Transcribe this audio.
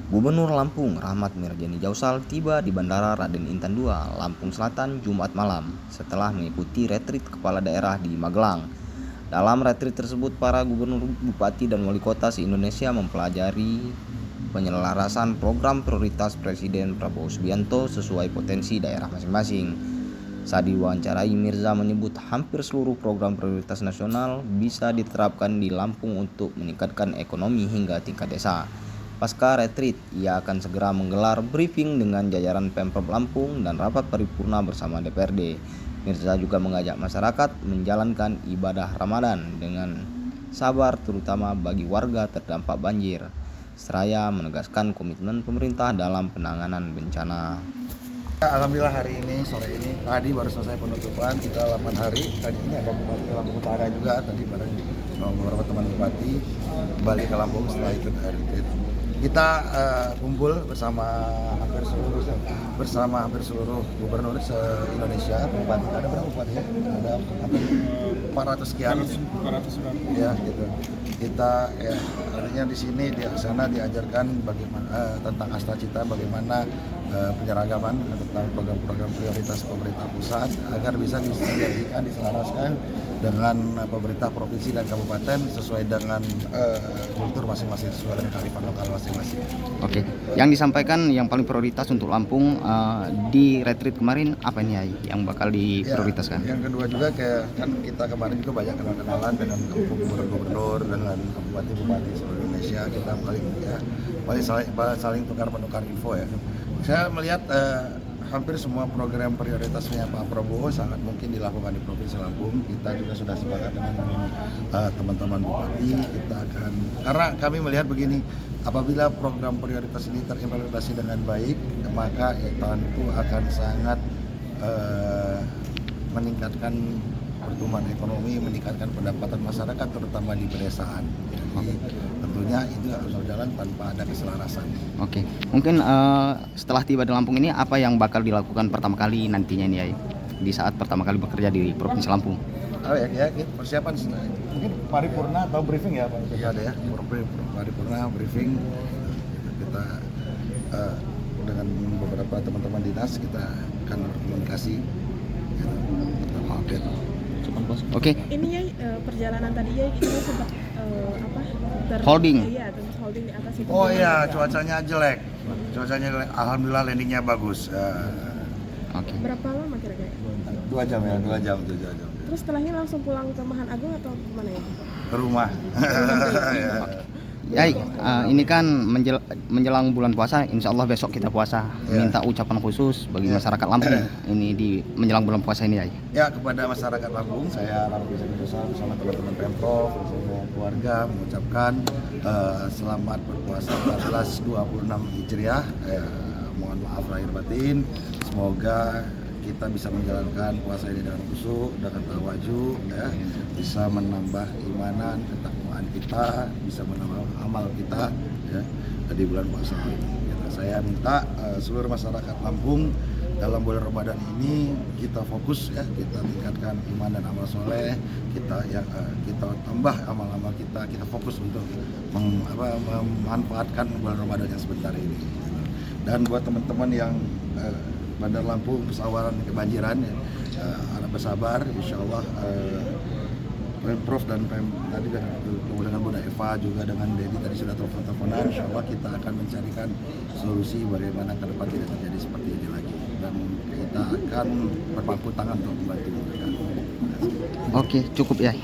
Gubernur Lampung Rahmat Mirjani Jausal tiba di Bandara Raden Intan II, Lampung Selatan, Jumat malam, setelah mengikuti retreat kepala daerah di Magelang. Dalam retreat tersebut, para gubernur, bupati, dan wali kota se-Indonesia mempelajari penyelarasan program prioritas Presiden Prabowo Subianto sesuai potensi daerah masing-masing. Saat diwawancarai, Mirza menyebut hampir seluruh program prioritas nasional bisa diterapkan di Lampung untuk meningkatkan ekonomi hingga tingkat desa. Pasca retreat, ia akan segera menggelar briefing dengan jajaran Pemprov Lampung dan rapat paripurna bersama DPRD. Mirza juga mengajak masyarakat menjalankan ibadah Ramadan dengan sabar, terutama bagi warga terdampak banjir, seraya menegaskan komitmen pemerintah dalam penanganan bencana. Alhamdulillah hari ini, sore ini, tadi baru selesai penutupan, kita 8 hari. Tadi ini ada Bupati Lampung Utara juga, tadi bareng beberapa teman Bupati kembali ke Lampung setelah ikut retreat. Kita kumpul bersama hampir seluruh gubernur se-Indonesia, Bupati. Ada berapa Bupati ya? Ada hampir 400 sekian. 400 ya, gitu. Kita ya, artinya di sini di sana diajarkan bagaimana tentang Astacita, bagaimana penyeragaman tentang program-program prioritas pemerintah pusat agar bisa disinergikan, diselaraskan dengan pemerintah provinsi dan kabupaten sesuai dengan kultur masing-masing, sesuai dengan kearifan lokal masing-masing. Oke, yang disampaikan yang paling prioritas untuk Lampung di retreat kemarin apa ini ya, yang bakal diprioritaskan? Ya, yang kedua juga kayak kan kita kemarin juga banyak kenalan dengan gubernur-gubernur dengan bupati-bupati seluruh Indonesia. Kita paling saling tukar-menukar info ya. Saya melihat hampir semua program prioritasnya Pak Prabowo sangat mungkin dilakukan di Provinsi Lampung. Kita juga sudah sepakat dengan teman-teman bupati. Kita akan, karena kami melihat begini, apabila program prioritas ini terimplementasi dengan baik, maka tentu akan sangat meningkatkan pertumbuhan ekonomi, meningkatkan pendapatan masyarakat terutama di pedesaan. Jadi tentunya itu harus berjalan tanpa ada keselarasan. Oke, mungkin setelah tiba di Lampung ini apa yang bakal dilakukan pertama kali nantinya ini ya, di saat pertama kali bekerja di Provinsi Lampung? Ya, persiapan mungkin paripurna atau briefing ya Pak? Ya ada ya, paripurna briefing. Kita dengan beberapa teman-teman dinas kita akan berkomunikasi. Oke. Ini ya perjalanan tadi ya kita sempat holding. Iya, terus holding di atas itu. Oh iya, cuacanya jelek. Alhamdulillah landingnya bagus. Oke. Berapa lama kira-kira? 2 jam ya, 2 jam. Terus setelahnya langsung pulang ke Mahan Agung atau kemana ya? Ke rumah. Ya, ini kan menjelang bulan puasa, insya Allah besok kita puasa. Minta ucapan khusus bagi masyarakat Lampung ini di menjelang bulan puasa ini ya. Ya, kepada masyarakat Lampung, saya Rahmat Mirjani Jausal bersama teman-teman Pemprov, bersama keluarga mengucapkan selamat berpuasa 1426 Hijriah. Mohon maaf lahir batin. Semoga kita bisa menjalankan puasa ini dengan khusyuk, dengan tawaju, ya, bisa menambah imanan, ketakwaan kita, bisa menambah amal kita, ya, di bulan puasa ini. Saya minta seluruh masyarakat Lampung dalam bulan Ramadan ini kita fokus, ya, kita tingkatkan iman dan amal soleh, kita tambah amal-amal kita fokus untuk memanfaatkan bulan Ramadan yang sebentar ini. Dan buat teman-teman yang Bandar Lampung, Pesawaran, kebanjiran, ya, harap bersabar, insya Allah Pemprov dan tadi dengan Bunda Eva juga dengan Dedi tadi sudah telepon-teleponan, insya Allah kita akan mencarikan solusi bagaimana ke depan tidak terjadi seperti ini lagi, dan kita akan berpangku tangan untuk membantu mereka. Oke, cukup ya.